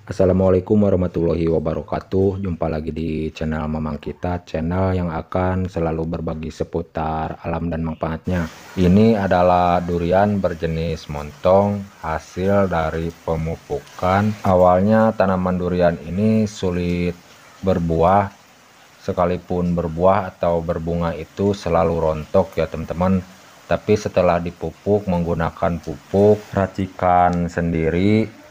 Assalamualaikum warahmatullahi wabarakatuh. Jumpa lagi di channel Mamang Kita, channel yang akan selalu berbagi seputar alam dan manfaatnya. Ini adalah durian berjenis montong, hasil dari pemupukan. Awalnya tanaman durian ini sulit berbuah, sekalipun berbuah atau berbunga itu selalu rontok ya teman-teman. Tapi setelah dipupuk menggunakan pupuk racikan sendiri,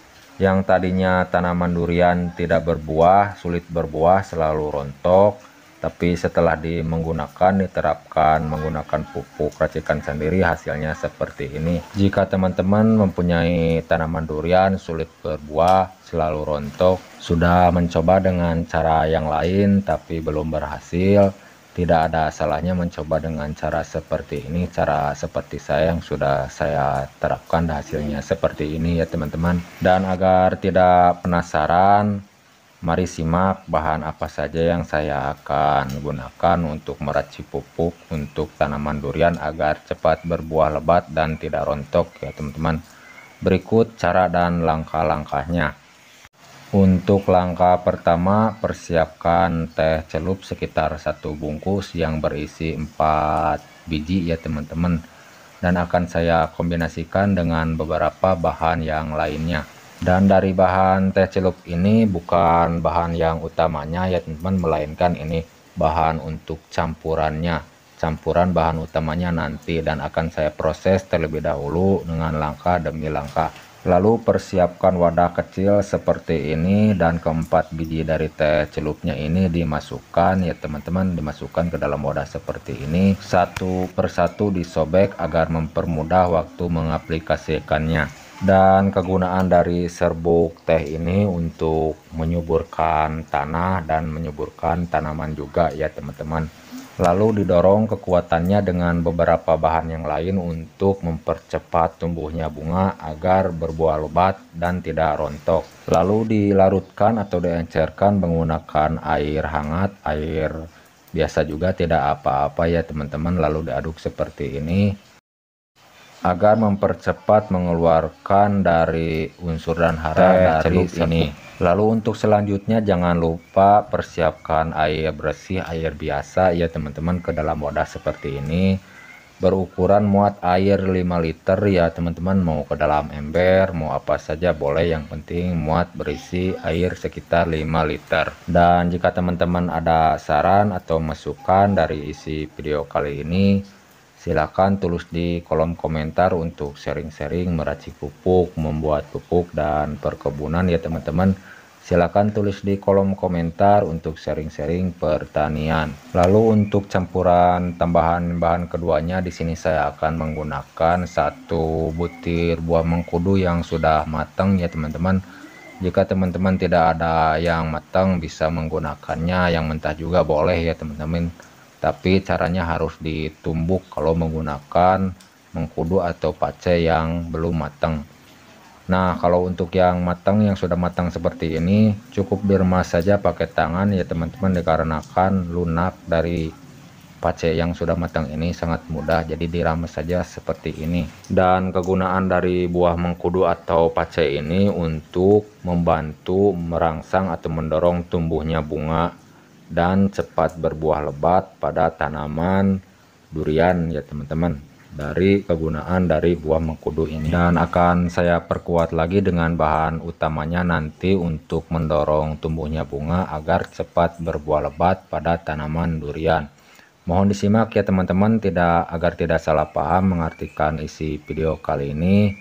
yang tadinya tanaman durian tidak berbuah, sulit berbuah, selalu rontok, tapi setelah diterapkan menggunakan pupuk racikan sendiri, hasilnya seperti ini. Jika teman-teman mempunyai tanaman durian sulit berbuah, selalu rontok, sudah mencoba dengan cara yang lain tapi belum berhasil, tidak ada salahnya mencoba dengan cara seperti ini, cara seperti saya yang sudah saya terapkan, hasilnya seperti ini ya teman-teman. Dan agar tidak penasaran, mari simak bahan apa saja yang saya akan gunakan untuk meracik pupuk untuk tanaman durian agar cepat berbuah lebat dan tidak rontok ya teman-teman. Berikut cara dan langkah-langkahnya. Untuk langkah pertama, persiapkan teh celup sekitar 1 bungkus yang berisi 4 biji ya teman-teman, dan akan saya kombinasikan dengan beberapa bahan yang lainnya. Dan dari bahan teh celup ini bukan bahan yang utamanya ya teman-teman, melainkan ini bahan untuk campurannya. Campuran bahan utamanya nanti, dan akan saya proses terlebih dahulu dengan langkah demi langkah. Lalu persiapkan wadah kecil seperti ini, dan keempat biji dari teh celupnya ini dimasukkan ya teman-teman, dimasukkan ke dalam wadah seperti ini, satu persatu disobek agar mempermudah waktu mengaplikasikannya. Dan kegunaan dari serbuk teh ini untuk menyuburkan tanah dan menyuburkan tanaman juga ya teman-teman. Lalu didorong kekuatannya dengan beberapa bahan yang lain untuk mempercepat tumbuhnya bunga agar berbuah lebat dan tidak rontok. Lalu dilarutkan atau diencerkan menggunakan air hangat, air biasa juga tidak apa-apa ya teman-teman. Lalu diaduk seperti ini agar mempercepat mengeluarkan dari unsur dan hara dari celup ini. Lalu untuk selanjutnya jangan lupa persiapkan air bersih, air biasa ya teman-teman, ke dalam wadah seperti ini. Berukuran muat air 5 liter ya teman-teman, mau ke dalam ember, mau apa saja boleh, yang penting muat berisi air sekitar 5 liter. Dan jika teman-teman ada saran atau masukan dari isi video kali ini, silakan tulis di kolom komentar untuk sharing-sharing meracik pupuk, membuat pupuk dan perkebunan ya teman-teman. Silakan tulis di kolom komentar untuk sharing-sharing pertanian. Lalu untuk campuran tambahan bahan keduanya, di sini saya akan menggunakan 1 butir buah mengkudu yang sudah matang ya teman-teman. Jika teman-teman tidak ada yang matang bisa menggunakannya yang mentah juga boleh ya teman-teman. Tapi caranya harus ditumbuk kalau menggunakan mengkudu atau pace yang belum matang. Nah, kalau untuk yang matang, yang sudah matang seperti ini, cukup diremas saja pakai tangan ya teman-teman, dikarenakan lunak dari pace yang sudah matang ini sangat mudah, jadi dirames saja seperti ini. Dan kegunaan dari buah mengkudu atau pace ini untuk membantu merangsang atau mendorong tumbuhnya bunga dan cepat berbuah lebat pada tanaman durian ya teman-teman, dari kegunaan dari buah mengkudu ini. Dan akan saya perkuat lagi dengan bahan utamanya nanti untuk mendorong tumbuhnya bunga agar cepat berbuah lebat pada tanaman durian. Mohon disimak ya teman-teman, agar tidak salah paham mengartikan isi video kali ini.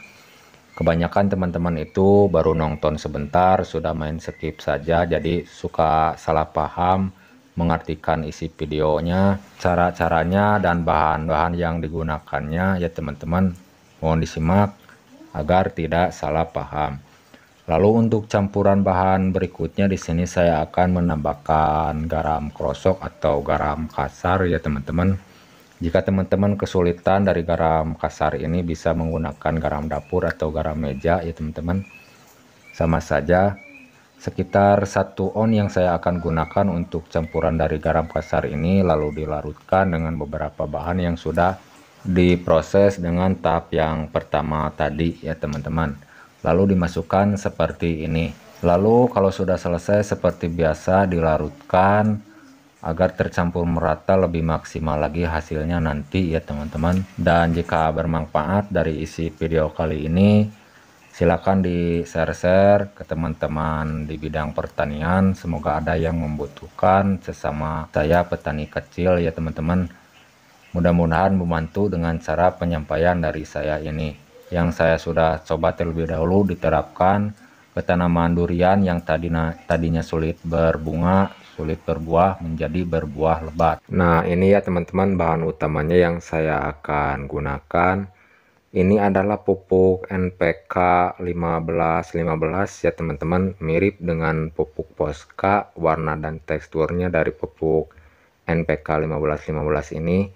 Kebanyakan teman-teman itu baru nonton sebentar sudah main skip saja, jadi suka salah paham mengartikan isi videonya, cara-caranya dan bahan-bahan yang digunakannya ya teman-teman. Mohon disimak agar tidak salah paham. Lalu untuk campuran bahan berikutnya, di sini saya akan menambahkan garam krosok atau garam kasar ya teman-teman. Jika teman-teman kesulitan dari garam kasar ini, bisa menggunakan garam dapur atau garam meja ya teman-teman. Sama saja. Sekitar 1 on yang saya akan gunakan untuk campuran dari garam kasar ini, lalu dilarutkan dengan beberapa bahan yang sudah diproses dengan tahap yang pertama tadi ya teman-teman. Lalu dimasukkan seperti ini. Lalu kalau sudah selesai seperti biasa dilarutkan agar tercampur merata lebih maksimal lagi hasilnya nanti ya teman-teman. Dan jika bermanfaat dari isi video kali ini, silakan di share-share ke teman-teman di bidang pertanian. Semoga ada yang membutuhkan sesama saya petani kecil ya teman-teman. Mudah-mudahan membantu dengan cara penyampaian dari saya ini, yang saya sudah coba terlebih dahulu diterapkan ke tanaman durian yang tadinya sulit berbunga, sulit berbuah, menjadi berbuah lebat. Nah, ini ya teman-teman bahan utamanya yang saya akan gunakan. Ini adalah pupuk NPK 1515 ya teman-teman, mirip dengan pupuk Posca, warna dan teksturnya dari pupuk NPK 1515 ini.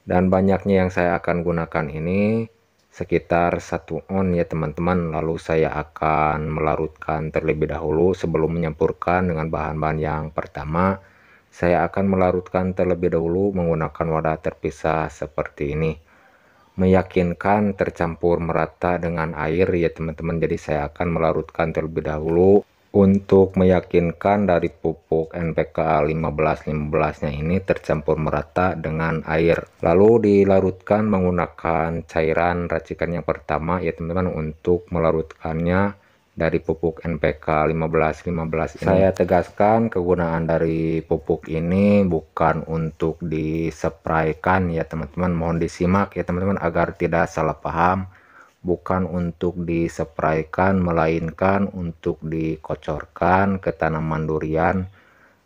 Dan banyaknya yang saya akan gunakan ini sekitar 1 on ya teman-teman. Lalu saya akan melarutkan terlebih dahulu sebelum menyampurkan dengan bahan-bahan yang pertama. Saya akan melarutkan terlebih dahulu menggunakan wadah terpisah seperti ini, meyakinkan tercampur merata dengan air ya teman-teman. Jadi saya akan melarutkan terlebih dahulu untuk meyakinkan dari pupuk NPK 1515 nya ini tercampur merata dengan air. Lalu dilarutkan menggunakan cairan racikan yang pertama ya teman-teman. Untuk melarutkannya dari pupuk NPK 1515 ini, saya tegaskan kegunaan dari pupuk ini bukan untuk dispraykan ya teman-teman. Mohon disimak ya teman-teman agar tidak salah paham. Bukan untuk dispraykan, melainkan untuk dikocorkan ke tanaman durian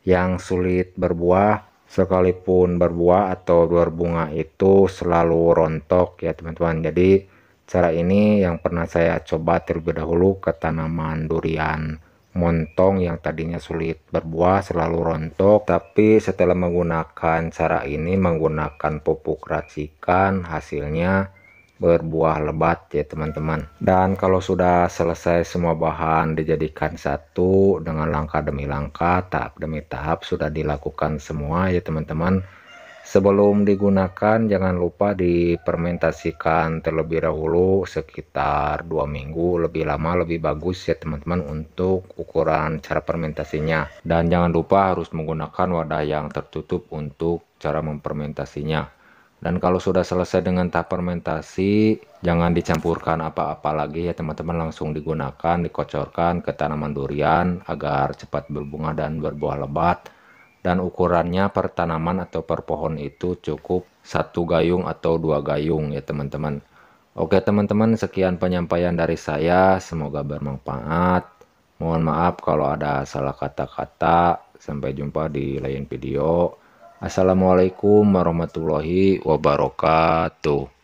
yang sulit berbuah. Sekalipun berbuah atau berbunga itu selalu rontok ya teman-teman. Jadi cara ini yang pernah saya coba terlebih dahulu ke tanaman durian montong yang tadinya sulit berbuah, selalu rontok. Tapi setelah menggunakan cara ini, menggunakan pupuk racikan, hasilnya berbuah lebat ya teman-teman. Dan kalau sudah selesai semua bahan dijadikan satu dengan langkah demi langkah, tahap demi tahap sudah dilakukan semua ya teman-teman. Sebelum digunakan jangan lupa difermentasikan terlebih dahulu sekitar 2 minggu, lebih lama lebih bagus ya teman-teman untuk ukuran cara fermentasinya. Dan jangan lupa harus menggunakan wadah yang tertutup untuk cara memfermentasinya. Dan kalau sudah selesai dengan tahap fermentasi, jangan dicampurkan apa-apa lagi ya teman-teman, langsung digunakan, dikocorkan ke tanaman durian agar cepat berbunga dan berbuah lebat. Dan ukurannya per tanaman atau per pohon itu cukup 1 gayung atau 2 gayung ya teman-teman. Oke teman-teman, sekian penyampaian dari saya, semoga bermanfaat. Mohon maaf kalau ada salah kata-kata. Sampai jumpa di lain video. Assalamualaikum warahmatullahi wabarakatuh.